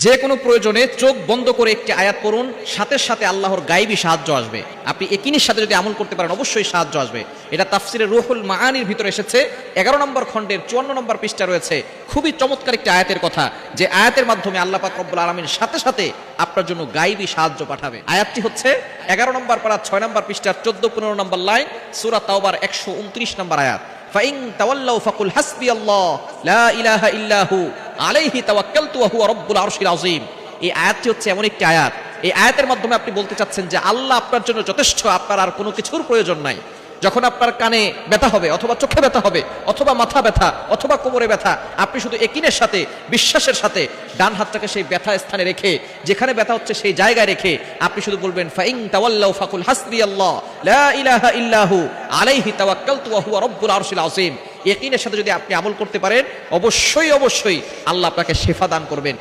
যে কোনো প্রয়োজনে চোখ বন্ধ করে একটি আয়াত পড়ুন, সাথে সাথে আল্লাহর গায়েবী সাহায্য আসবে। আপনি একিনের সাথে যদি আমল করতে পারেন অবশ্যই সাহায্য আসবে। এটা তাফসিরে রুহুল মাআনির ভিতরে এসেছে, 11 নম্বর খণ্ডের 54 নম্বর পৃষ্ঠা রয়েছে। খুবই চমৎকার একটি আয়াতের কথা, যে আয়াতের মাধ্যমে আল্লাহ পাক রব্বুল আলামিন সাথে সাথে আপনার জন্য গায়েবী সাহায্য পাঠাবে। আয়াতটি হচ্ছে 11 নম্বর পারা 6 নম্বর পৃষ্ঠার 14-15 নম্বর লাইন, সূরা তাওবার 129 নম্বর আয়াত। ফাইন তাওয়াল্লাউ ফাকুল হাসবিয়াল্লাহ লা ইলাহা ইল্লাহু আলাইহি তাওয়াক্কালতু ওয়া হুয়া রাব্বুল আরশিল আযীম। এই আয়াতটি হচ্ছে এমন একটি আয়াত, এই আয়াতের মাধ্যমে আপনি বলতে চাচ্ছেন যে আল্লাহ আপনার জন্য যথেষ্ট, আপনার আর কোনো কিছুর প্রয়োজন নাই। যখন আপনার কানে ব্যথা হবে, অথবা চোখে ব্যথা হবে, অথবা মাথা ব্যথা, অথবা কোমরে ব্যথা, আপনি শুধু ইয়াকিনের সাথে, বিশ্বাসের সাথে ডান হাতটাকে সেই ব্যথা স্থানে রেখে, যেখানে ব্যথা হচ্ছে সেই জায়গায় রেখে আপনি শুধু বলবেন ফাইন তাওয়াল্লাউ ফাকুল হাসবিয়াল্লাহ লা ইলাহা ইল্লাহু আলাইহি তাওয়াক্কালতু ওয়া হুয়া রাব্বুল আরশিল আযীম। ইয়াকিনের সাথে যদি আপনি আমল করতে পারেন অবশ্যই অবশ্যই আল্লাহ আপনাকে শিফা দান করবেন।